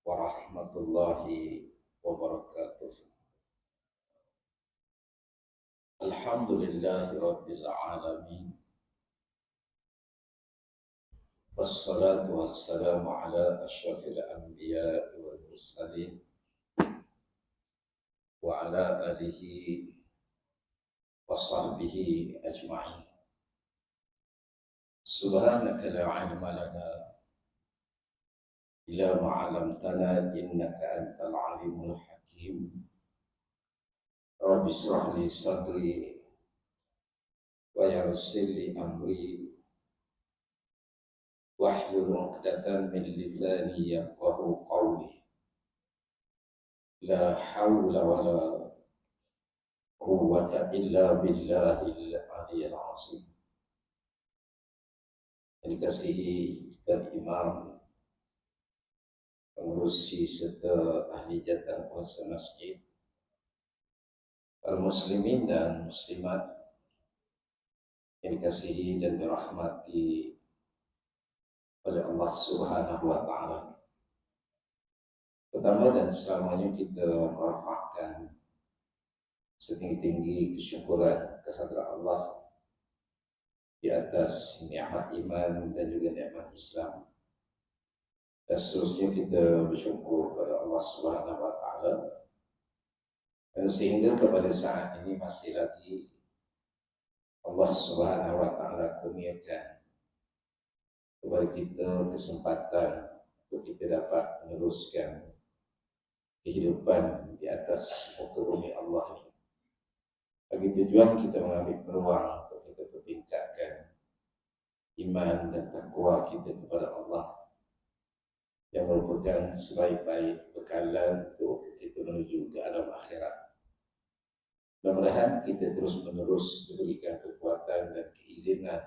warahmatullahi wabarakatuh. Alhamdulillahi rabbil alamin. Wassalatu wassalamu ala asyrafil anbiya'i wal mursalin wa ala alihi wa sahbihi ajma'in. Subhanaka la ilma lana illa ma 'allamtana innaka antal alimul hakim. Rabbi shrah li sadri wa yassir li amri wahlul 'uqdatam min lisani yafqahu qawli. La hawla wa la quwwata illa billahil aliyyil azim. Yang dikasihi dan imam, pengurusi serta ahli jatah kuasa masjid, kaum muslimin dan muslimat yang dikasihi dan dirahmati oleh Allah Subhanahu wa taala. Pertama dan selamanya kita merafakkan setinggi-tinggi kesyukuran kehadrat Allah di atas nikmat iman dan juga nikmat Islam. Dan seterusnya kita bersyukur kepada Allah Subhanahu wa taala. Dan sehingga kepada saat ini masih lagi Allah Subhanahu wa taala kurniakan kepada kita kesempatan untuk kita dapat meneruskan kehidupan di atas muka bumi Allah ini. Bagi tujuan kita mengambil peluang untuk kita pertingkatkan iman dan takwa kita kepada Allah yang merupakan sebaik-baik bekalan untuk kita menuju ke alam akhirat. Mudah-mudahan kita terus-menerus diberikan kekuatan dan keizinan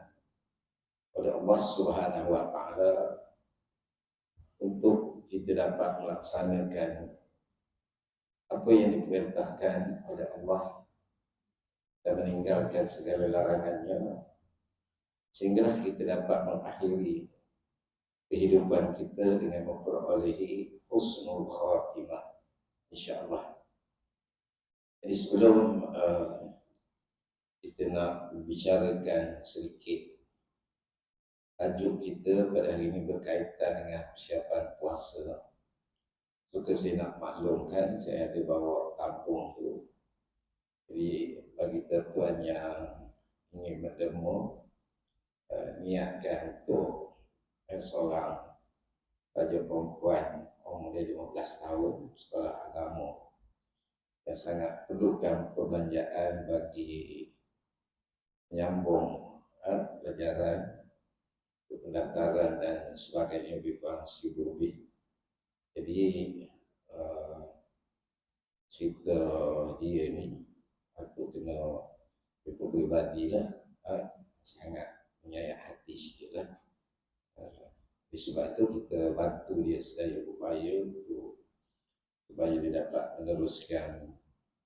oleh Allah Subhanahu wa taala untuk kita dapat melaksanakan apa yang diperintahkan oleh Allah dan meninggalkan segala larangannya, sehinggalah kita dapat mengakhiri kehidupan kita dengan memperolehi husnul khatimah, insyaAllah. Jadi sebelum kita nak membicarakan sedikit tajuk kita pada hari ini berkaitan dengan persiapan puasa. Suka saya nak maklumkan, saya ada bawa kampung tu. Jadi bagi tuan yang ingin berdemo, niatkan untuk seorang pelajar perempuan umur 15 tahun sekolah agama yang sangat perlukan perbelanjaan bagi menyambung pelajaran, pendaftaran dan sebagainya, lebih kurang 1,000 lebih. Jadi cerita dia ni aku kena pribadi lah, sangat menyayat hati sikit lah. Sebab itu kita bantu dia sedaya upaya untuk supaya dia dapat meneruskan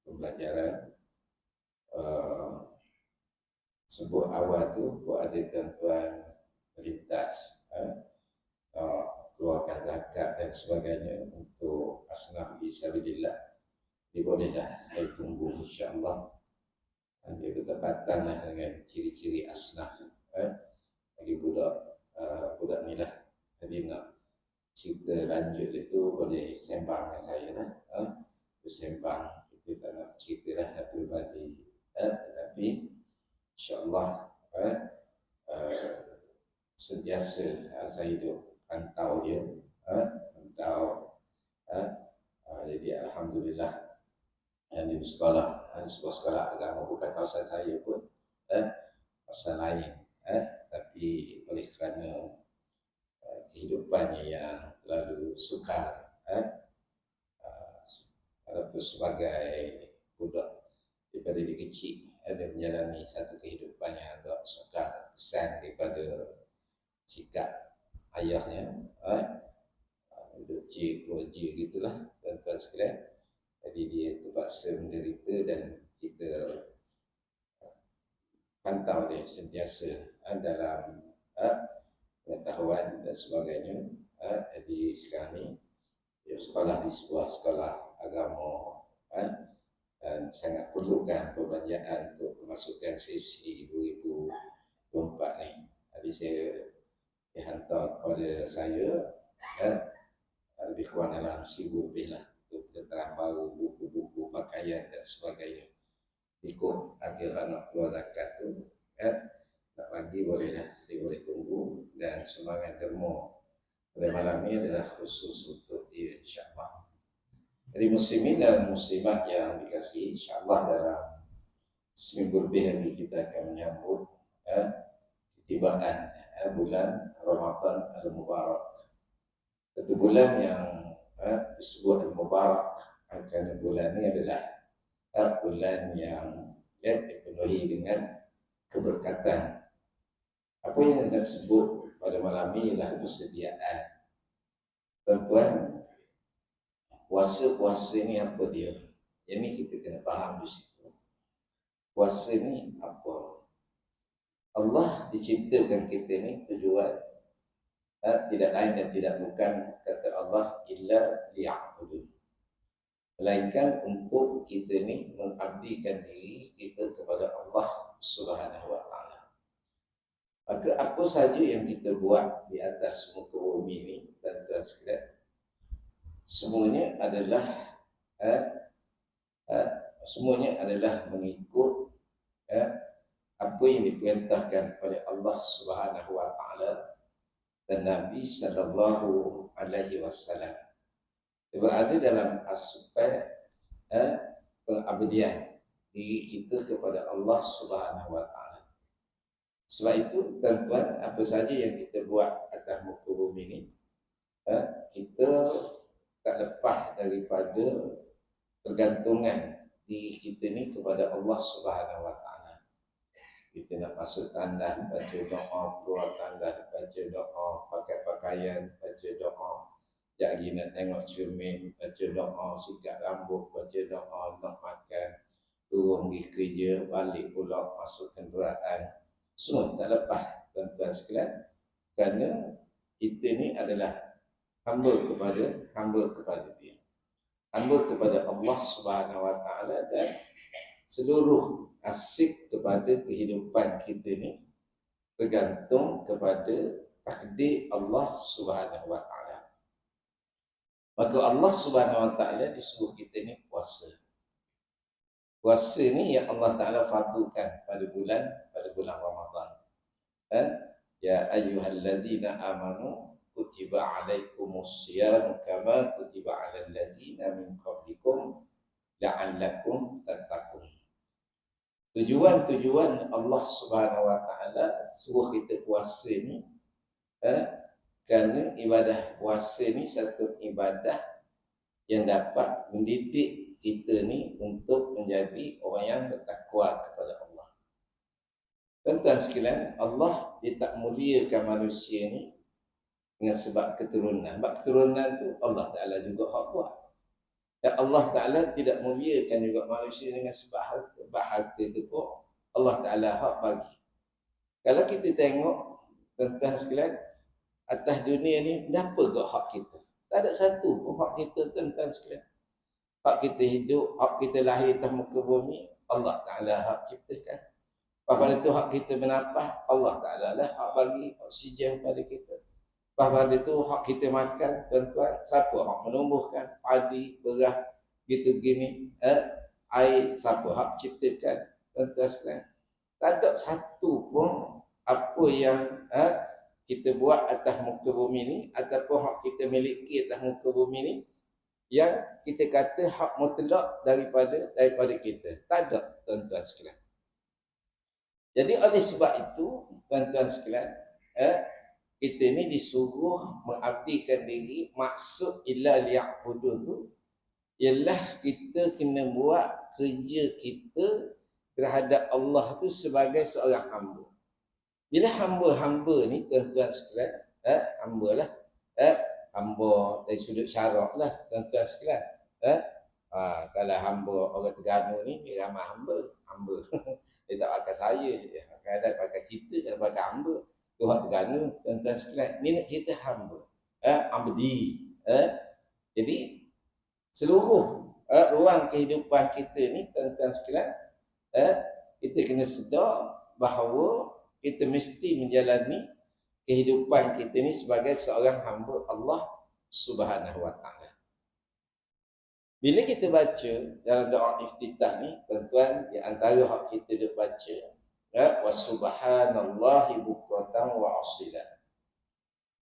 pembelajaran. Sebut awal tu ada tuan-tuan terlintas keluarkan zakat dan sebagainya untuk asnaf fisabilillah. Dia bolehlah saya tunggu, insyaAllah. Dia bertepatan lah dengan ciri-ciri asnaf bagi budak ni lah. Jadi nak cerita lanjut itu boleh sembang dengan saya lah. Bersembang, kita tak nak cerita lah pribadi. Tetapi insyaAllah sentiasa saya hidup pantau dia, jadi alhamdulillah di sekolah, sebuah sekolah agama, bukan kawasan saya pun, kawasan lain, tapi oleh kerana kehidupannya yang terlalu sukar, walaupun sebagai budak daripada dia kecil, dia menjalani satu kehidupan yang agak sukar, kesan daripada sikap ayahnya, duduk J, keluar J gitulah tuan-tuan sekalian. Jadi dia terpaksa menderita dan kita pantau dia sentiasa dalam pengetahuan dan sebagainya. Jadi sekarang ni dia sekolah di sebuah sekolah agama, dan sangat perlukan perbelanjaan untuk memasukkan sesi 2024 ni. Jadi saya dihantar kepada saya lebih kurang dalam 1,000 lebih lah untuk keterangan baru, buku-buku, pakaian dan sebagainya. Ikut ada anak keluar zakat tu, nak bagi boleh lah, saya boleh tunggu. Dan semangat derma pada malam ni adalah khusus untuk dia, insyaAllah. Jadi muslimin dan muslimat yang dikasihi, insyaAllah dalam seminggu lebih lagi kita akan menyambut ketibaan bulan Ramadan Al-Mubarak. Satu bulan yang disebut Al-Mubarak, kerana bulan ini adalah bulan yang dipenuhi dengan keberkatan. Apa yang nak sebut pada malam ini ialah persediaan. Tuan-tuan, puasa-puasa ni apa dia? Yang ni kita kena faham di situ. Puasa ni apa? Allah diciptakan kita ni tujuan tidak lain dan tidak bukan, kata Allah, illa liya'budun, melainkan untuk kita ni mengabdikan diri kita kepada Allah Subhanahu wa ta'ala. Maka apa saja yang kita buat di atas muka bumi ni, tuan-tuan sekalian, semuanya adalah mengikut apa yang diperintahkan oleh Allah Subhanahu wa ta'ala dan Nabi sallallahu alaihi wasallam. Berada dalam aspek pengabdian diri kita kepada Allah Subhanahu wa ta'ala. Sebab itu, tuan-tuan, apa saja yang kita buat atas muka bumi ini, kita tak lepas daripada pergantungan diri kita ni kepada Allah Subhanahu wa ta'ala. Kita nak masuk tandas, baca doa, keluar tandas, baca doa, pakai pakaian, baca doa. Sekejap lagi nak tengok cermin, baca doa, sikat rambut, baca doa, nak makan, turun pergi kerja, balik pula, masuk kenderaan. Semua tak lepas, tuan-tuan sekalian. Kerana kita ni adalah hamba kepada dia. Hamba kepada Allah Subhanahu wa ta'ala, dan seluruh nasib kepada kehidupan kita ni bergantung kepada takdir Allah Subhanahu wa ta'ala. Maka Allah Subhanahu wa ta'ala disuruh kita ni puasa. Puasa ni yang Allah Ta'ala fardukan pada bulan Ramadan. Ya ayyuhallazina amanu kutiba alaikumusiyam kama kutiba alal ladzina min qablikum la'allakum tattaqun. Tujuan Allah Subhanahu wa ta'ala suruh kita puasa ni kerana ibadah puasa ni satu ibadah yang dapat mendidik kita ni untuk menjadi orang yang bertakwa kepada Allah. Tuan-tuan sekalian, Allah dia tak muliakan manusia ni dengan sebab keturunan. Sebab keturunan tu Allah Ta'ala juga hak buat. Dan Allah Ta'ala tidak muliakan juga manusia dengan sebab harta itu pun Allah Ta'ala hak bagi. Kalau kita tengok, tuan-tuan sekalian, atas dunia ni, kenapa kau hak kita? Tak ada satu pun hak kita, tuan-tuan sekalian. Hak kita hidup, hak kita lahir atas muka bumi, Allah Ta'ala hak ciptakan. Lepas itu hak kita bernafas, Allah Ta'ala lah hak bagi oksigen pada kita. Lepas itu hak kita makan, tuan-tuan, siapa hak menumbuhkan padi, beras, gitu gini, air, siapa hak ciptakan, tuan-tuan sekalian. Tak ada satu pun apa yang kita buat atas muka bumi ni, ataupun hak kita miliki atas muka bumi ni, yang kita kata hak mutlak daripada kita. Tak ada, tuan-tuan sekalian. Jadi oleh sebab itu, tuan-tuan sekalian, kita ni disuruh mengabdikan diri. Maksud illa liya'budun tu ialah kita kena buat kerja kita terhadap Allah tu sebagai seorang hamba. Bila hamba-hamba ni, tuan-tuan sekalian, hamba lah, hamba dari sudut syarak lah, tuan-tuan sekalian. Kalau hamba orang Terengganu ni, dia ramai hamba. Dia tak pakai saya, kadang pakai kita, kadang pakai hamba. Tu hak Terengganu, tuan-tuan sekalian. Ni nak cerita hamba, abdi. Jadi seluruh ruang kehidupan kita ni, tuan-tuan sekalian, kita kena sedar bahawa kita mesti menjalani kehidupan kita ni sebagai seorang hamba Allah Subhanahu Wa Taala. Bila kita baca dalam doa iftitah ni, tuan-tuan, di antara hak kita duk baca, wa subhanallahi bukratan wa asila.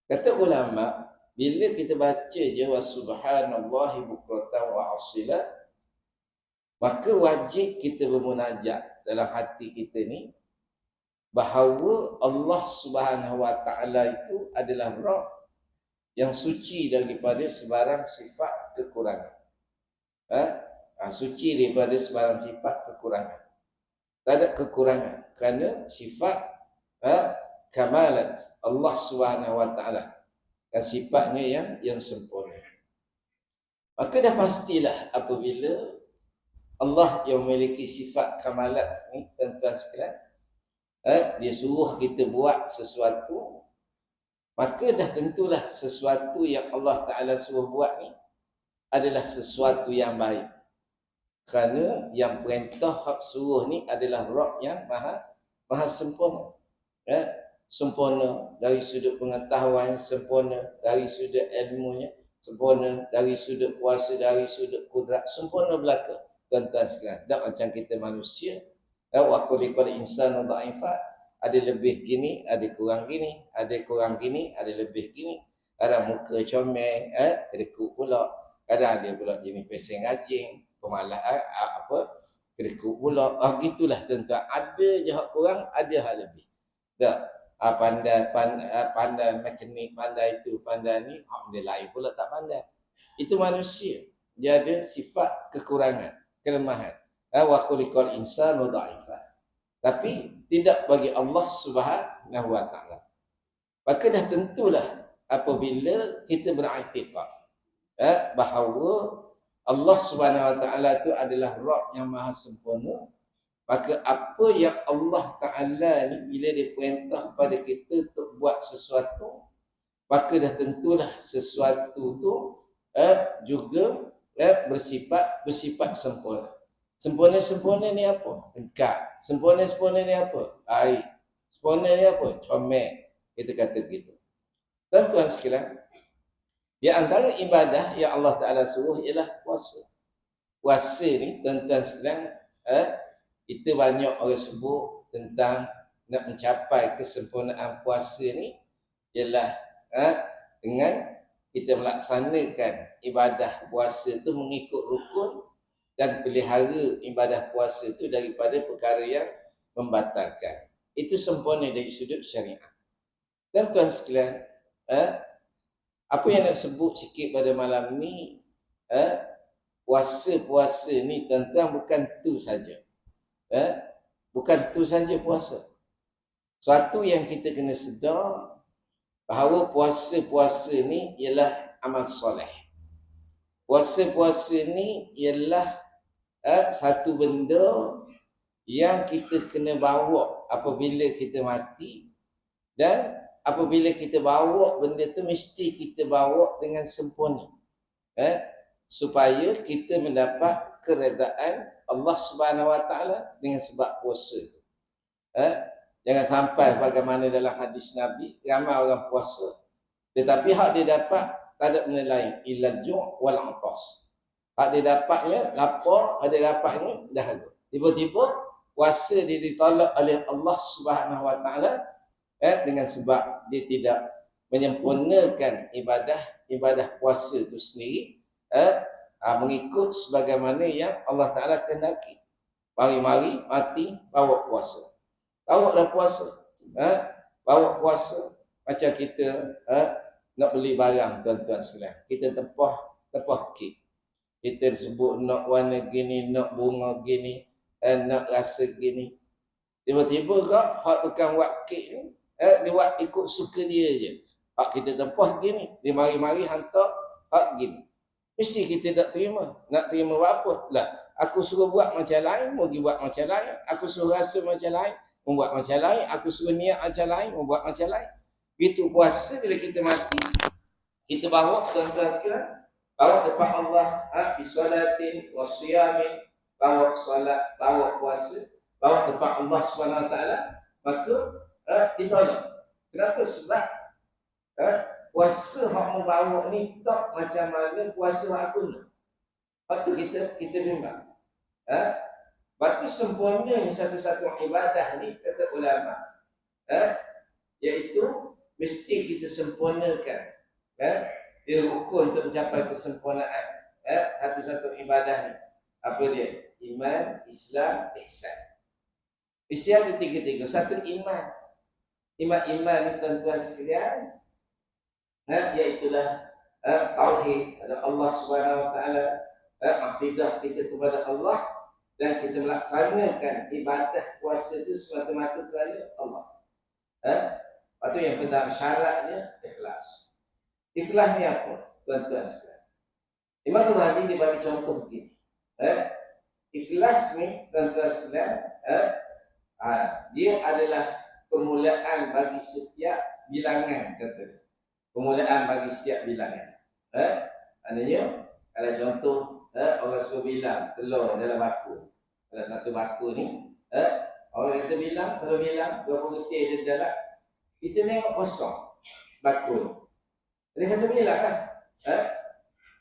Kata ulama, bila kita baca je wa subhanallahi bukratan wa asila, maka wajib kita bermunajat dalam hati kita ni bahawa Allah Subhanahu Wa Taala itu adalah Rabb yang suci daripada sebarang sifat kekurangan. Suci daripada sebarang sifat kekurangan. Tak ada kekurangan kerana sifat kamalat Allah Subhanahu Wa Taala, dan sifatnya yang sempurna. Maka dah pastilah apabila Allah yang memiliki sifat kamalat ni, tuan-tuan sekalian, dia suruh kita buat sesuatu, maka dah tentulah sesuatu yang Allah Ta'ala suruh buat ni adalah sesuatu yang baik. Kerana yang perintah hak suruh ni adalah Rabb yang maha sempurna. Sempurna dari sudut pengetahuan, sempurna dari sudut ilmunya, sempurna dari sudut kuasa, dari sudut kudrat, sempurna belaka. Tuan-tuan sekalian, tak macam kita manusia. Wa khuliqal insanu dha'ifa, ada lebih gini, ada kurang gini, ada kurang gini, ada lebih gini. Ada muka comel, kedekut pula. Kadang dia pula jenis peseng anjing, pemalas kedekut pula. Gitulah tuan-tuan. Ada je hak kurang, ada hak lebih. Tak. Pandai mekanik, pandai itu, pandai ni, hak dia lain pula tak pandai. Itu manusia. Dia ada sifat kekurangan, kelemahan. Wa khuliqal insanu dha'ifa. Tapi tidak bagi Allah Subhanahu Wa Taala. Maka dah tentulah apabila kita beriktikad bahawa Allah Subhanahu Wa Taala itu adalah Rabb yang maha sempurna, maka apa yang Allah Taala ni bila dia perintah pada kita untuk buat sesuatu, maka dah tentulah sesuatu tu juga bersifat sempurna. Sempurna ni apa? Lengkap. Sempurna ni apa? Baik. Sempurna ni apa? Comel. Kita kata gitu. Tuan-tuan sekalian, di antara ibadah yang Allah Ta'ala suruh ialah puasa. Puasa ni, tuan-tuan sekalian, kita banyak orang sebut tentang nak mencapai kesempurnaan puasa ni ialah dengan kita melaksanakan ibadah puasa tu mengikut rukun dan pelihara ibadah puasa itu daripada perkara yang membatalkan. Itu sempurna dari sudut syariat. Dan tuan sekalian, apa yang nak sebut sikit pada malam ni, puasa-puasa ni tuan-tuan bukan tu saja. Bukan tu saja puasa. Suatu yang kita kena sedar bahawa puasa-puasa ni ialah amal soleh. Puasa-puasa ni ialah satu benda yang kita kena bawa apabila kita mati, dan apabila kita bawa benda tu mesti kita bawa dengan sempurna, supaya kita mendapat keredaan Allah Subhanahu Wa Taala dengan sebab puasa tu. Jangan sampai bagaimana dalam hadis Nabi, ramai orang puasa tetapi hak dia dapat tak ada benda lain, illa ju' wal 'atas. Hak dia dapatnya lapar, hak dia dapatnya dahaga. Tiba-tiba puasa dia ditolak oleh Allah Subhanahu Wa Taala dengan sebab dia tidak menyempurnakan ibadah puasa itu sendiri mengikut sebagaimana yang Allah Ta'ala kehendaki. Mari-mari mati bawa puasa. Bawalah puasa. Bawa puasa macam kita nak beli barang, tuan-tuan sekalian. Kita tepah kek. Kita sebut nak warna gini, nak bunga gini, nak rasa gini. Tiba-tiba kau hak tukang buat kek ni, dia buat ikut suka dia je. Hak kita tepah gini, dia mari-mari hantar hak gini. Mesti kita tak terima. Nak terima apa? Lah, aku suruh buat macam lain, mau pergi buat macam lain. Aku suruh rasa macam lain, membuat macam lain. Aku suruh niat macam lain, membuat macam lain. Gitu puasa bila kita mati, kita bawa tuan-tuan sekalian bawa depan Allah, bisolatin wasiyamin, bawa solat, bawa puasa, bawa depan Allah Subhanahu Wa Taala, maka ditolak. Kenapa? Sebab puasa hak membawa ni tak macam mana puasa hak aku nak. Lepas tu kita bimbang. Lepas tu sempurna satu-satu ibadah ni kata ulama, iaitu mesti kita sempurnakan dia rukun untuk mencapai kesempurnaan satu-satu ibadah ni. Apa dia? Iman, Islam, ihsan. Mesti ada tiga-tiga. Satu iman. Iman ni tuan-tuan sekalian, iaitulah tauhid kepada Allah Subhanahu Wa Taala, akidah kita kepada Allah, dan kita melaksanakan ibadah puasa itu semata-mata kerana Allah. Lepas tu yang pertama syaratnya ikhlas. Ikhlas ni apa? Tuan-tuan sekalian, Imam Ghazali dia bagi contoh begini. Ikhlas ni tuan-tuan sekalian, dia adalah permulaan bagi setiap bilangan, kata. Permulaan bagi setiap bilangan. Maknanya kalau contoh orang suruh bilang telur dalam batu. Dalam satu batu ni, orang kata bilang, kalau bilang berapa getir dia dalam, kita tengok kosong batu ni. Dia kata bilang kan?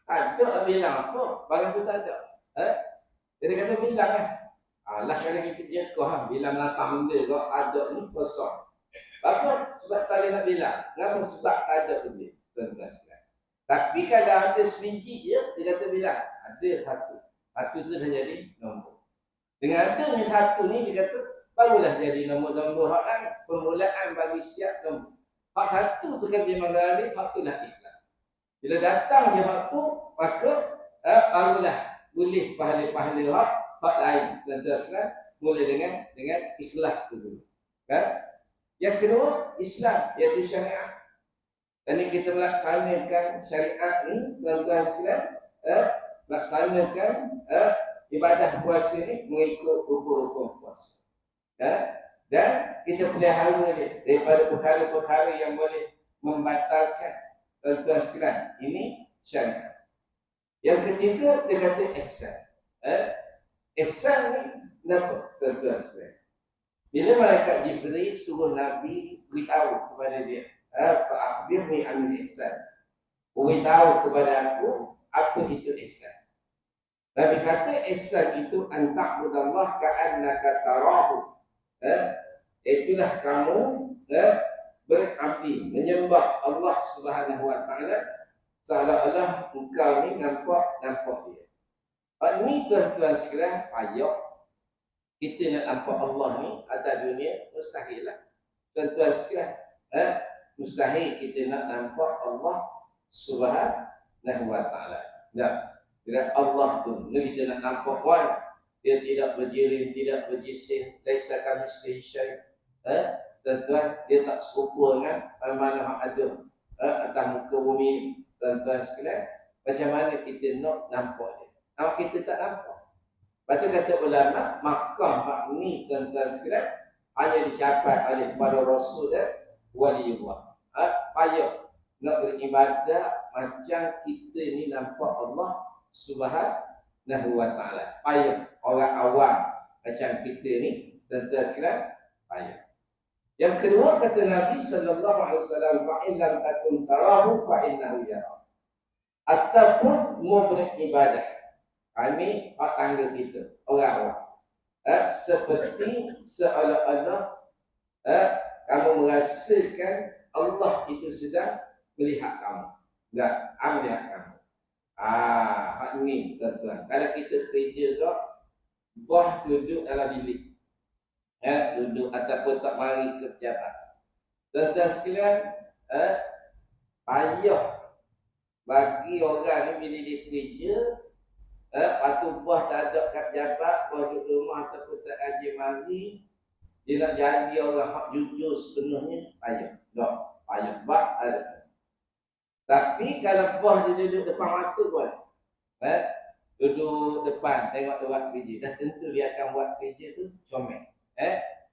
Tak ada nak bilang apa, barang tu tak ada. Dia kata bilang kan? Alah kalau kita jekah bilang lapang benda kau ada ni kosong. Apa? Sebab tak boleh nak bilang. Kenapa? Sebab tak ada benda. Tapi kalau ada sebiji je, dia kata bilang. Ada satu. Satu tu dah jadi nombor. Dengan adanya satu ni, dia kata barulah jadi nombor-nombor hak lain. Permulaan bagi setiap nombor. Hak satu tu kan Imam Ghazali, hak tu lah ikhlas. Bila datang dia hak tu, maka barulah boleh pahala-pahala hak lain. Dan teruskan mula dengan ikhlas tu dulu. Yang kedua, Islam, iaitu syariat. Dan ini kita melaksanakan syariat ni, tuan-tuan sekalian, melaksanakan ibadah puasa ni mengikut rukun-rukun puasa. Dan kita pelihara dia daripada perkara-perkara yang boleh membatalkan, tuan-tuan sekalian. Ini syariat. Yang ketiga, dia kata ihsan. Ihsan ni kenapa, tuan-tuan sekalian? Bila malaikat Jibril suruh Nabi beritahu kepada dia, fa'akhbirni anil ihsan. Beritahu kepada aku apa itu ihsan. Nabi kata ihsan itu an ta'budallah ka'annaka tarahu. Itulah kamu berabdi, menyembah Allah Subhanahu Wa Taala seolah-olah engkau ni nampak dia. Ini tuan-tuan sekalian, payah kita nak nampak Allah ni atas dunia, mustahil lah. Tuan-tuan sekalian, mustahil kita nak nampak Allah Subhanahu Wa Taala. Dengan Allah tu, kita nak nampak Tuhan, dia tidak berjirim, tidak berjisim, laisa kamitslihi syai'. Tuan-tuan, dia tak serupa dengan mana hak ada atas muka bumi ni. Tuan-tuan sekalian, macam mana kita nak nampak dia? Kalau kita tak nampak. Lepas tu kata ulama, Makkah hak ni tuan-tuan sekalian hanya dicapai oleh para rasul dan waliullah. Payah nak beribadah macam kita ni nampak Allah Subhanahu Wa Taala. Payah orang awam macam kita ni, tuan-tuan sekalian, payah. Yang kedua kata Nabi sallallahu alaihi wasallam, fa in lam takun tarahu fa innahu yara. Ataupun mau beribadah, ini hak tangga kita, orang awam. Seperti seolah-olah kamu merasakan Allah itu sedang melihat kamu. Enggak, melihat kamu. Hak ni tuan-tuan. Kalau kita kerja tak, bos duduk dalam bilik. Duduk ataupun tak mari ke pejabat. Tuan-tuan sekalian, payah bagi orang ni bila dia kerja, lepas tu bos tak ada kat pejabat, bos duduk rumah ataupun tak kerja mari, dia nak jadi orang hak jujur sepenuhnya, payah. Tak, payah bak ada. Tapi kalau bos dia duduk depan mata pun, duduk depan tengok dia buat kerja, dah tentu dia akan buat kerja tu comel.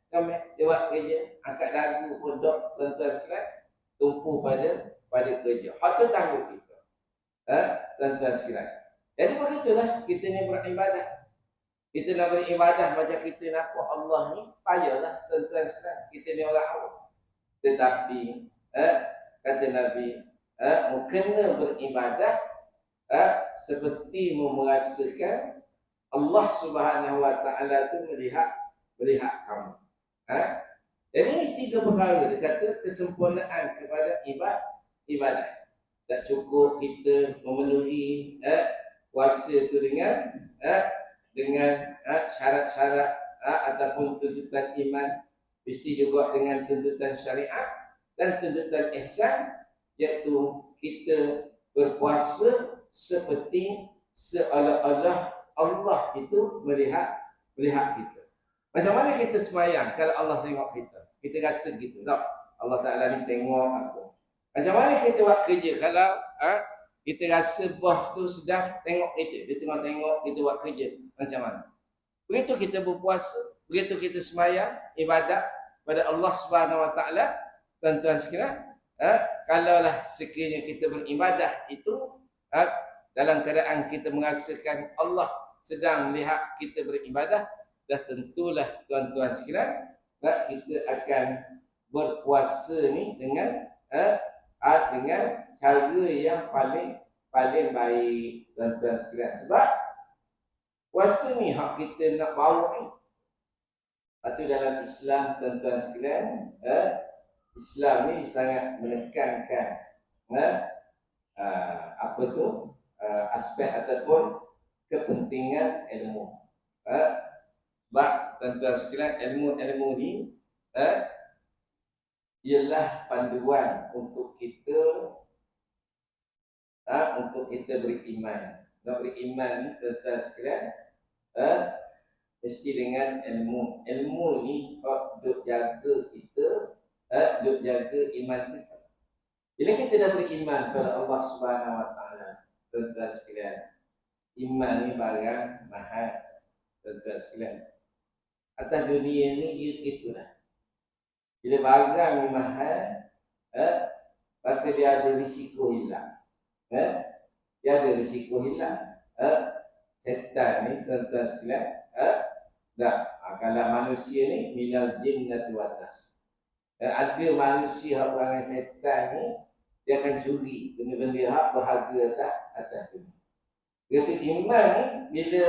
Comel, dia buat kerja, angkat dagu pun dok, tuan-tuan sekalian, tumpu pada kerja. Hak tu tanggung kita. tuan-tuan sekalian. Jadi begitulah kita ni beribadah. Kita nak beribadah macam kita nampak Allah ni, payahlah tuan-tuan sekalian. Kita ni orang awam. Tetapi kata Nabi, kena beribadah seperti merasakan Allah Subhanahu Wa Taala tu melihat kamu. Jadi ini 3 perkara. Dia kata kesempurnaan kepada ibadah. Tak cukup kita memenuhi puasa itu dengan syarat-syarat ataupun tuntutan iman, mesti juga dengan tuntutan syariat dan tuntutan ihsan, iaitu kita berpuasa seperti seolah-olah Allah itu melihat kita. Macam mana kita semayang kalau Allah tengok kita? Kita rasa gitu tak? Allah Ta'ala ni tengok aku. Macam mana kita buat kerja kalau kita rasa bos tu sedang tengok kita? Dia tengok kita buat kerja. Macam mana? Begitu kita berpuasa, begitu kita semayang, ibadat pada Allah Subhanahu Wa Ta'ala, tuan-tuan sekalian, kalaulah sekiranya kita beribadah itu dalam keadaan kita merasakan Allah sedang melihat kita beribadah, dah tentulah tuan-tuan sekalian, kita akan berpuasa ni dengan cara yang paling baik, tuan-tuan sekalian. Sebab puasa ni hak kita nak bawa ni. Lepas dalam Islam, tuan-tuan sekalian, Islam ni sangat menekankan aspek ataupun kepentingan ilmu. Sebab tuan-tuan sekalian, ilmu ni ialah panduan untuk kita beriman. Nak beriman ni, tuan-tuan sekalian, mesti dengan ilmu. Ilmu ni duk jaga kita, duk jaga iman kita. Bila kita dah beriman pada Allah Subhanahu Wa Taala, tuan-tuan sekalian, iman ni barang mahal, tuan-tuan sekalian. Atas dunia ni gitulah. Bila barang ni mahal, maka dia ada risiko hilang. Dia ada risiko hilang. Setan ni, tuan-tuan sekalian, kalau manusia ni minal jinnati wal ins. Ada manusia orang setan ni, dia akan curi benda-benda hak berharga atas dunia. Jadi iman ni bila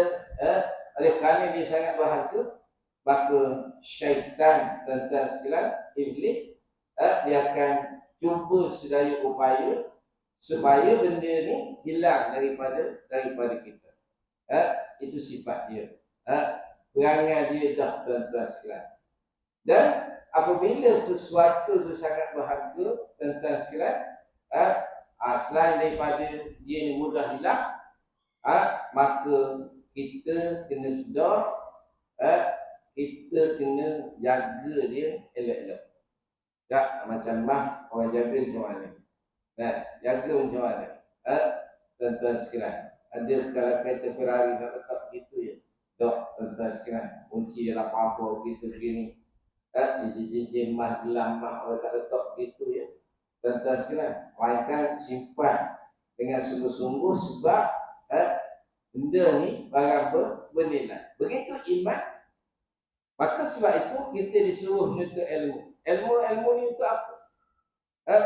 oleh kerana dia sangat berharga, maka syaitan, tuan-tuan sekalian, iblis, dia akan cuba sedaya upaya supaya benda ni hilang daripada kita. Itu sifat dia. Perangai dia dah, tuan-tuan sekalian. Dan apabila sesuatu tu sangat berharga, tuan-tuan sekalian, selain daripada dia ni mudah hilang, maka kita kena sedar, kita kena jaga dia elok-elok. Tak macam orang jaga macam mana? Jaga macam mana? Tuan-tuan sekalian, ada kalau kereta Ferrari nak letak begitu je. Tak, tuan-tuan sekalian, kunci dalam apa gitu begini. Cincin emas, gelang emas, orang tak letak begitu je. Tuan-tuan sekalian, melainkan simpan dengan sungguh-sungguh sebab benda ni barang bernilai. Begitu iman. Maka sebab itu kita disuruh menuntut ilmu. Ilmu ni untuk apa?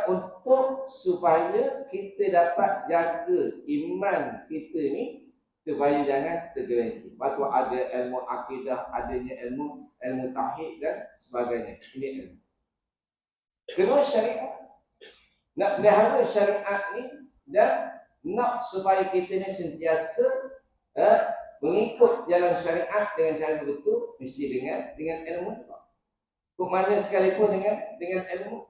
Untuk supaya kita dapat jaga iman kita ni supaya jangan tergelincir. Lepas tu ada ilmu akidah, adanya ilmu tauhid dan sebagainya. Ini ilmu. Kedua, syariat. Nak pelihara syariat ni dan nak supaya kita ni sentiasa mengikut jalan syariat dengan cara betul, mesti dengan ilmu. Kok mana sekalipun dengan ilmu.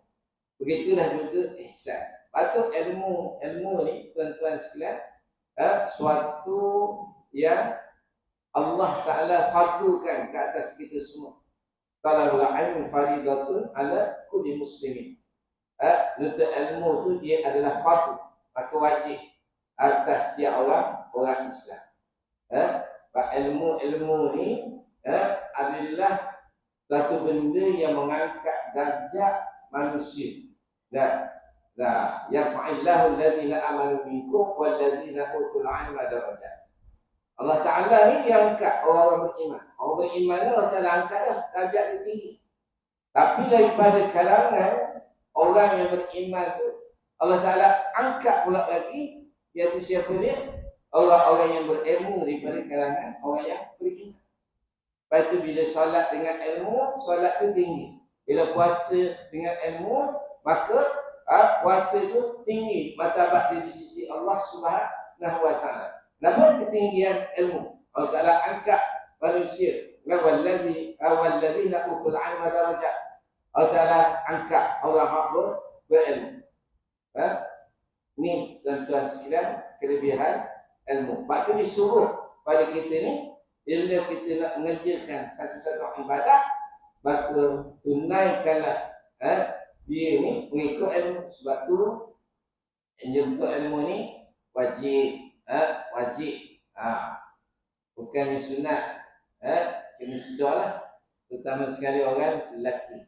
Begitulah juga ihsan. Patut ilmu ni, tuan-tuan sekalian, suatu yang Allah Ta'ala fardukan ke atas kita semua. Talabul ilmi faridatun ala kulli muslimin. Nuntut ilmu tu dia adalah fardu, maka wajib atas setiap orang Islam. Ilmu ni adalah satu benda yang mengangkat darjat manusia. Dan Nah, yarfa'illahu alladhina amanu minkum walladzina utul 'ilma darajat. Allah Ta'ala ni dia angkat orang beriman. Orang beriman ni Allah Ta'ala angkat dah darjat dia tinggi. Tapi daripada kalangan orang yang beriman tu Allah Ta'ala angkat pula lagi, iaitu siapa dia? Orang-orang yang berilmu daripada kalangan orang yang beriman. Lepas tu bila solat dengan ilmu, solat tu tinggi. Bila puasa dengan ilmu, maka puasa tu tinggi martabat dia di sisi Allah Subhanahu wa taala. Namun ketinggian ilmu Allah Taala angkat manusia. Wallazina utul 'ilma darajat. Allah Taala angkat orang yang berilmu. Ni tuan-tuan sekalian kelebihan ilmu. Sebab tu disuruh pada kita ni, bila kita nak mengerjakan satu-satu ibadah, maka tunaikanlah dia ni mengikut ilmu. Sebab tu jemput ilmu ni wajib, wajib, bukannya sunat, kena sedarlah, terutama sekali orang lelaki,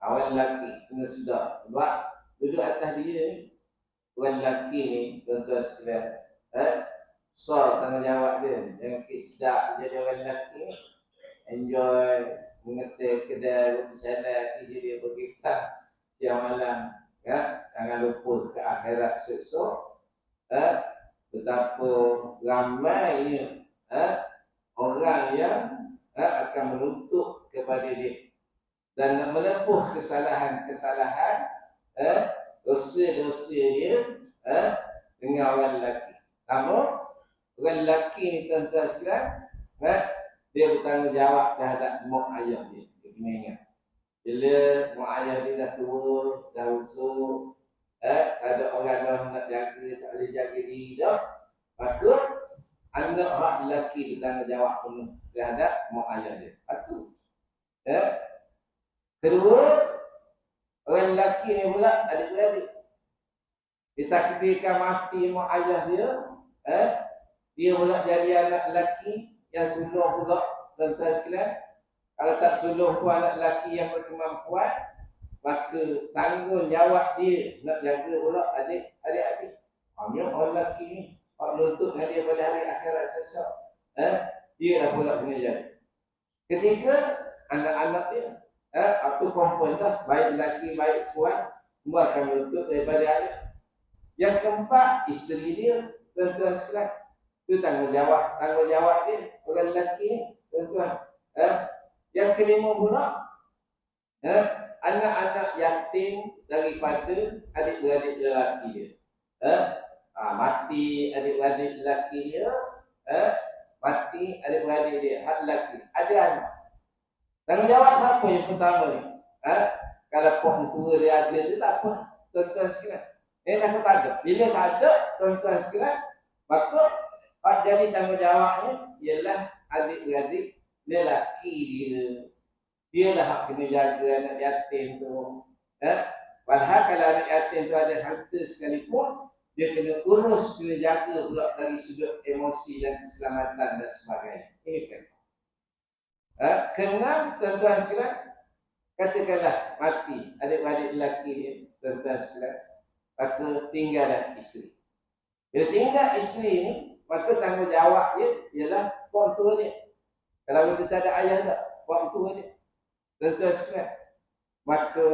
orang lelaki kena sedar. Sebab duduk atas dia ni, orang lelaki ni, tuan-tuan sekalian, besar tanggungjawab dia. Jangan kisdak jadi orang lelaki ni, enjoy mengetik kedai roti canai, kerja dia berkita siang malam, jangan lupa ke akhirat esok. Betapa ramainya orang yang akan menuntut kepada dia dan nak menempuh kesalahan-kesalahan, dosa-dosa dia dengan orang lelaki. Namun orang lelaki ni tuan-tuan sekalian, dia bertanggungjawab terhadap mak ayah dia. Dia kena ingat, bila mak ayah dia dah tua, dah usuk, ada orang dah nak jaga, tak boleh jaga diri dah, maka anak hak lelaki bertanggungjawab penuh terhadap mak ayah dia. Satu. Kedua, orang lelaki ni pula adik-beradik. Ditakdirkan mati mak ayah dia, dia pula jadi anak lelaki yang sulung pula, tuan-tuan sekalian. Kalau tak sulung pun anak lelaki yang berkemampuan, maka tanggungjawab dia nak jaga pula adik-adik. Ambil orang lelaki ni, orang menuntut dengan dia pada hari akhirat esok, dia dah pula kena jaga. Ketiga, anak-anak dia, apa perempuan dah, baik lelaki baik perempuan, semua akan menuntut daripada ayah. Yang keempat, isteri dia, tuan-tuan sekalian. Itu tanggungjawab dia, orang lelaki ni, tuan-tuan. Yang kelima pula, anak-anak yatim daripada adik-beradik lelaki dia. Mati adik-beradik lelaki dia, mati adik-beradik dia, hak lelaki, ada anak. Tanggungjawab siapa yang pertama ni? Kalau puan tua dia ada, dia tak apa, tuan-tuan sekalian. Dia tak ada. Bila tak ada, tuan-tuan sekalian, maka jadi tanggungjawabnya ialah adik-beradik lelaki dia. Dia lah hak kena jaga anak yatim tu. Padahal kalau anak yatim tu ada harta sekalipun, dia kena urus, kena jaga pula dari sudut emosi dan keselamatan dan sebagainya. Ini kan. Keenam, tuan-tuan sekalian, katakanlah mati adik-beradik lelaki dia, tuan-tuan sekalian, maka tinggallah isteri. Bila tinggal isteri ni, maka tanggungjawab dia ialah orang tua dia. Kalau kita tak ada ayah dah, orang tua dia, tuan-tuan sekalian. Maka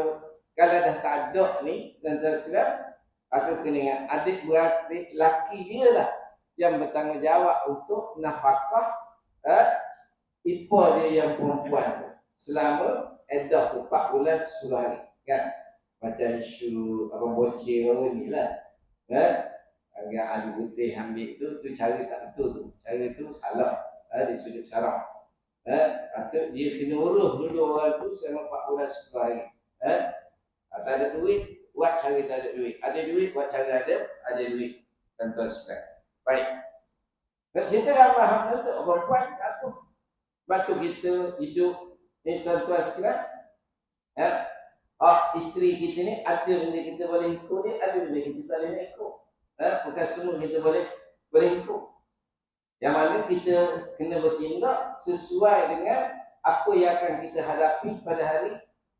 kalau dah tak ada ni, tuan-tuan sekalian, maka kena ingat adik-beradik lelaki dia lah yang bertanggungjawab untuk nafkah ipar dia yang perempuan tu selama edah tu 4 bulan 10 hari, kan? Macam isu abang bocil baru ni lah, yang ahli putih ambil tu cara tak betul tu. Cara tu salah, di sudut syarak. Patut dia kena urus dulu orang tu selama 4 bulan 10 hari. Tak ada duit, buat cara tak ada duit. Ada duit, buat cara ada duit. Tuan-tuan sekalian. Baik. Nak cerita ramah hak tu, perempuan tak apa. Sebab tu kita hidup ni, tuan-tuan sekalian. Isteri kita ni ada benda kita boleh ikut dia, ada benda kita tak boleh ikut. Bukan semua kita boleh ikut. Yang mana kita kena bertindak sesuai dengan apa yang akan kita hadapi pada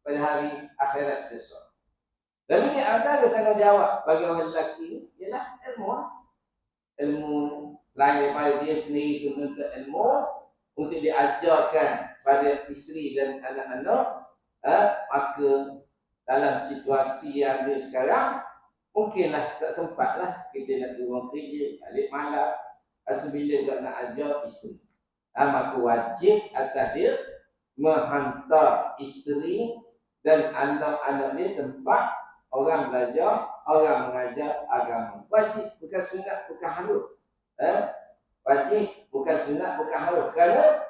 hari akhirat esok. Lalu ni antara tanggungjawab bagi orang lelaki ialah ilmu. Ilmu selain daripada dia sendiri menuntut ilmu untuk diajarkan pada isteri dan anak-anak, maka dalam situasi yang ada sekarang mungkinlah tak sempatlah kita nak turun kerja balik malam, bila tak nak ajar isteri. Maka wajib atas dia menghantar isteri dan anak-anak dia tempat orang belajar, orang mengajar agama. Wajib, bukan sunat, bukan halus. Wajib, bukan sunat, bukan halus. Kerana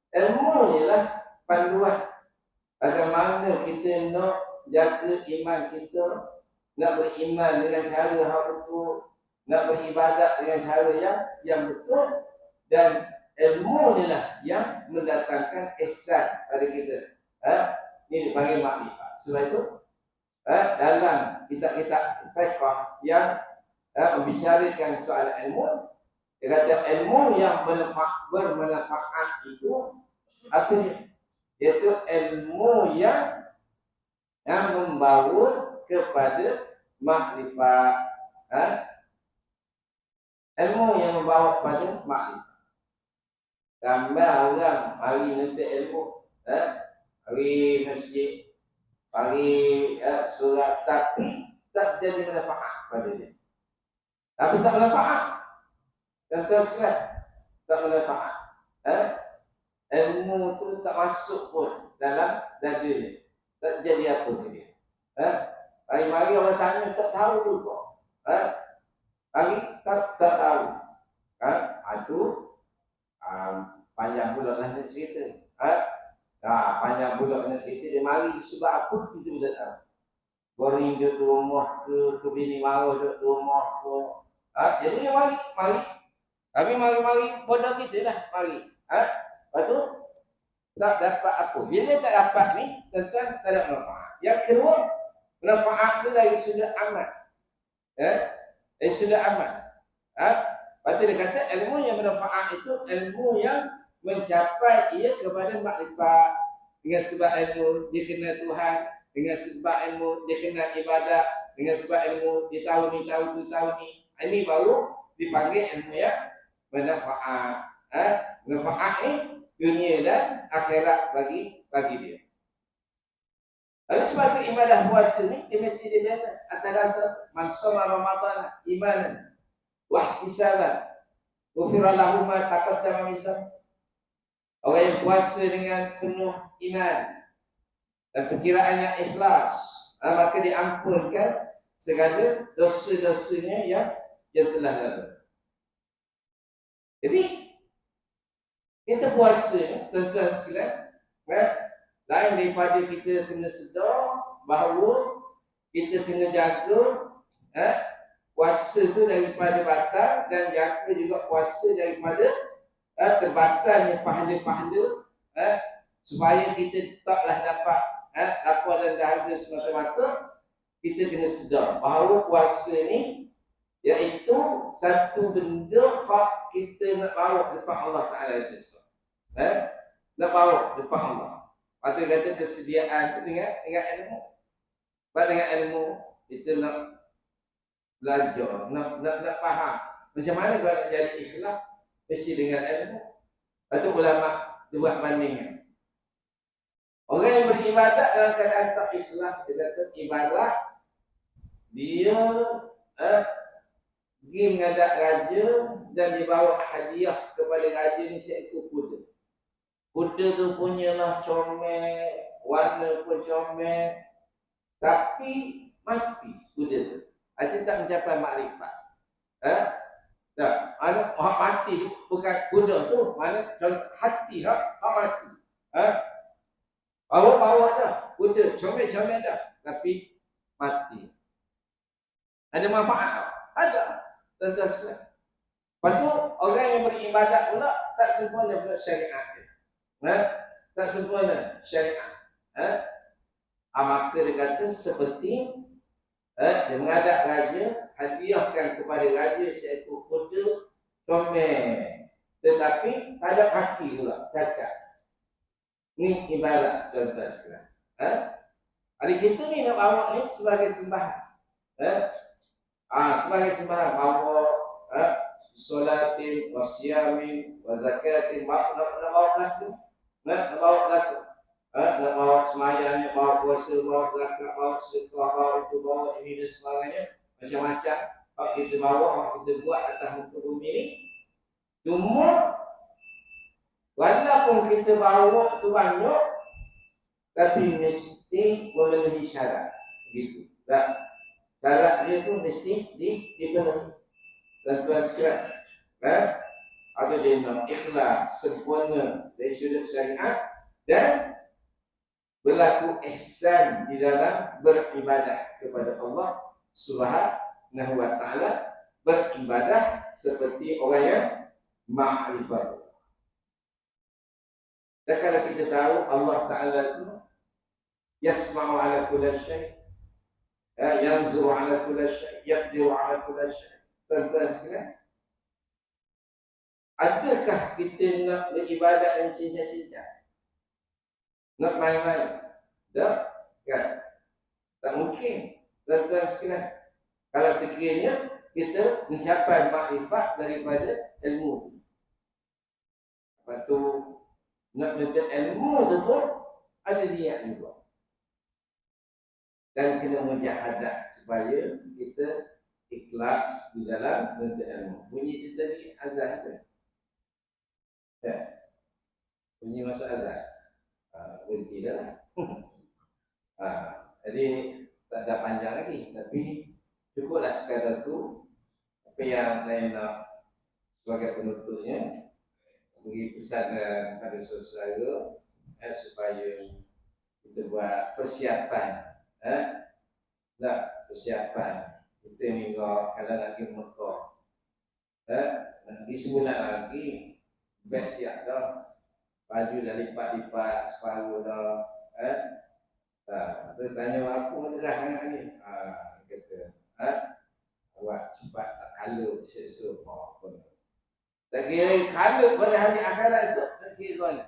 ilmu ialah panduan bagaimana kita nak jaga iman kita, nak beriman dengan cara yang betul, nak beribadat dengan cara yang betul, dan ilmu inilah yang mendatangkan ihsan pada kita. Ini dipanggil makrifat. Sebab itu dalam kitab-kitab fiqh yang membicarakan soal ilmu, dia kata ilmu yang bermanfaat itu apa dia? Iaitu ilmu yang membawa kepada makrifat. Ilmu yang membawa kepada makrifat. Ramai orang mari menuntut ilmu, mari masjid, mari surat, tapi tak jadi manfaat pada dia. Tapi tak manfaat. Contoh sekali, tak manfaat. Ilmu tu tak masuk pun dalam dada dia. Tak jadi apa ke dia. Mari-mari orang tanya tak tahu juga. Mari tak tahu. Aduh, panjang pula lah nak cerita. Panjang pula nak cerita. Dia mari sebab apa kita tidak tahu. Goreng duduk di rumah ke bini marah duduk di rumah ke. Jadi dia mari. Tapi mari bodoh kita lah. Mari. Lepas tu tak dapat apa. Bila tak dapat ni, tuan-tuan tak ada manfaat. Yang kedua, manfaat tu dari sudut amal. Dari sudut amal. Lepas tu dia kata ilmu yang bermanfaat itu ilmu yang mencapai ia kepada makrifat. Dengan sebab ilmu dia kenal Tuhan, dengan sebab ilmu dia kenal ibadat, dengan sebab ilmu dia tahu ni. Ini baru dipanggil ilmu yang bermanfaat. Manfaat ni dunia dan akhirat bagi dia. Lalu sebab itu ibadah puasa ni dia mesti dibiarkan atas dasar man shoma Ramadan imanan wahtisaban ghufira lahu ma taqaddama min dhanbi. Orang yang puasa dengan penuh iman dan perkiraan yang ikhlas, maka diampunkan segala dosa-dosanya yang telah lalu. Jadi kita puasa ni, tuan-tuan sekalian, lain daripada kita kena sedar bahawa kita kena jaga puasa tu daripada batal dan jaga juga puasa daripada terbatalnya pahala-pahala, supaya kita taklah dapat lapar dan dahaga semata-mata. Kita kena sedar bahawa puasa ni iaitu satu benda hak kita nak bawa depan Allah Ta'ala sesuatu. Nak bawa depan Allah. Patut kata kesediaan tu dengan ilmu. Sebab dengan ilmu kita nak belajar, nak faham macam mana kalau nak jadi ikhlas, mesti dengan ilmu. Patut ulama buat bandingan. Orang yang beribadat dalam keadaan tak ikhlas, dia kata ibadat dia pergi menghadap raja dan dibawa hadiah kepada raja ni seekor kuda. Kuda tu punyalah comel, warna pun comel, tapi mati kuda tu. Artinya tak mencapai makrifat. Tak, mana hak mati bukan kuda tu, mana hati hak mati. Bawa dah, kuda comel-comel dah, tapi mati. Ada manfaat? Ada. Tentu sekali. Lepas tu orang yang beribadat pula tak sempurna pula syariat dia. Tak sempurna syariat. Maka dia kata seperti dia menghadap raja, hadiahkan kepada raja seekor kuda comel, tetapi tak ada kaki pula, cacat. Ni ibarat tuan-tuan sekalian. Adik kita ni nak bawa ni sebagai sembahan. Sebagai sembahan bawa solatin, wasyamin, wazakatin, nak bawa belakang. Nak bawa belakang. Nak bawa semayang, nak bawa puasa, bawa zakat, bawa sedekah, bawa itu, bawa ini dan sebagainya. Macam-macam. Hak kita bawa, hak kita buat atas muka bumi ni. Cuma, walaupun kita bawa tu banyak, tapi mesti memenuhi syarat. Begitu. Tak? Syarat dia tu mesti dipenuhi. Dan tuan sekalian, ada dia nak ikhlas, sempurna dari sudut syariat dan berlaku ihsan di dalam beribadah kepada Allah Subhanahu wa taala, beribadah seperti orang yang ma'rifat. Dan kalau kita tahu Allah Taala itu yasma'u ala kulli syai', yanzuru ala kulli syai', yaqdiru ala kulli syai'. Tuan-tuan sekalian, adakah kita nak beribadat dan cincang-cincang? Nak main-main? Tak? Kan? Tak mungkin. Tuan-tuan sekalian, kalau sekiranya kita mencapai makrifat daripada ilmu. Lepas tu nak menuntut ilmu tu pun ada niat juga. Dan kena mujahadah supaya kita ikhlas di dalam menuntut ilmu. Bunyi tu tadi azan tu. Ya. Bunyi masuk azan. Berhenti dah lah. Jadi tak ada panjang lagi, tapi cukuplah sekadar tu. Apa yang saya nak sebagai penutupnya, bagi pesan kepada saudara supaya kita buat persiapan, persiapan kita minggu kalau nak pergi Mekah, nanti sebulan lagi beg siap dah, baju dah lipat-lipat separuh dah, dia tanya apa merah sangat ni, kata, awak cepat tak kalut esok-esok apa. Tak kira kalut pada hari akhirat esok, tak kira mana.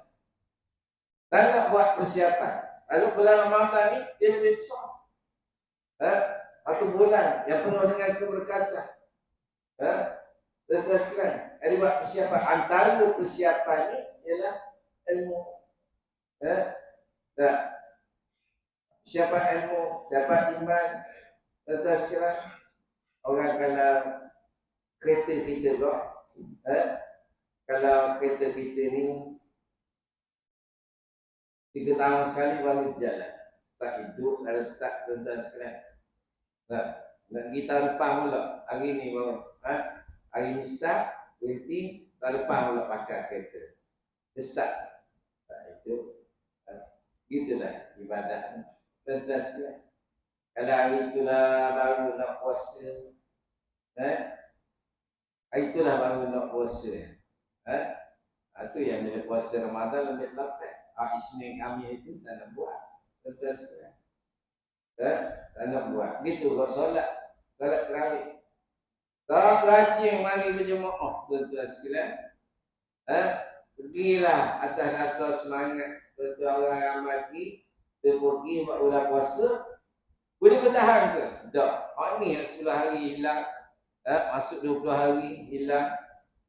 Tak nak buat persiapan. Lalu bulan Ramadan ni dia lebih besar. Satu bulan yang penuh dengan keberkatan. Terus sekalian, ada buat persiapan. Antara persiapan ni ialah ilmu. Persiapan ilmu, persiapan iman. Terus sekalian, orang kalau kereta kita kok, kalau kereta kita ni 3 tahun sekali baru berjalan, tak hidup, ada start tuan-tuan sekalian. Nak pergi tahun depan pula, hari ni baru, hari ni start, berhenti, tahun depan pula pakai kereta. Dia start, tak hidup. Gitulah ibadah tuan-tuan sekalian. Kalau hari itulah baru nak puasa, hari itulah baru nak puasa. Itu yang bila puasa Ramadan lebih lapar. Isnin kami itu tak nak buat. Tuan-tuan sekalian. Tak nak buat. Gitu kau solat tarawih. Tak rajin mari berjemaah tuan-tuan sekalian. Pergilah atas dasar semangat tuan-tuan orang ramai pergi. Dia pergi buat bulan puasa. Boleh bertahan ke? Tak. Ni 10 hari hilang. Masuk 20 hari hilang.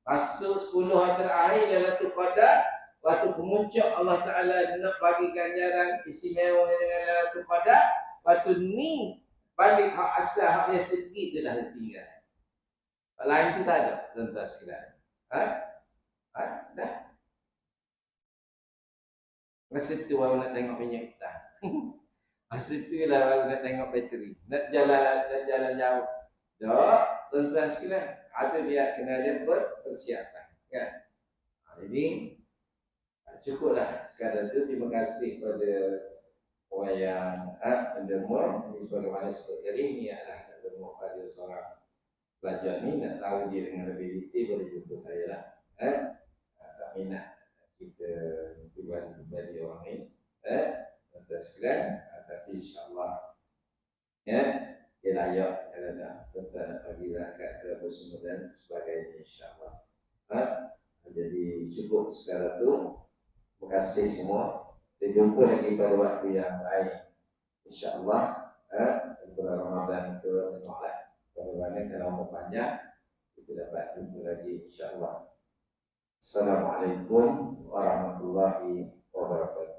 Masuk 10 hari terakhir Lailatul Qadar, waktu kemuncak Allah Ta'ala nak bagi ganjaran istimewa dengan Lailatul Qadar. Waktu ni balik hak asal, hak yang segi tu dah tinggal. Hak lain tu tak ada, tuan-tuan sekalian. Dah. Masa tu baru nak tengok minyak hitam. Masa tu lah baru nak tengok bateri. Nak jalan jauh. Tak, tuan-tuan sekalian. Ada dia kena ada persiapan, kan? Jadi cukuplah sekadar itu. Terima kasih kepada orang yang mendengar. Ini sebagaimana seperti ini adalah mendengar pada seorang pelajar ni, nak tahu dia dengan lebih detail boleh jumpa saya lah. Tak minat kita pribadi orang ni, tuan-tuan sekalian. Tapi insyaAllah, dia layak kalau nak tuan-tuan bagi zakat ke apa semua dan sebagainya, insyaAllah. Jadi cukup sekarang tu. Terima kasih semua. Kita jumpa lagi pada waktu yang lain. insyaallah bulan Ramadan ke-6. Bagaimana kalau mau panjang kita dapat jumpa lagi insyaallah. Assalamualaikum warahmatullahi wabarakatuh.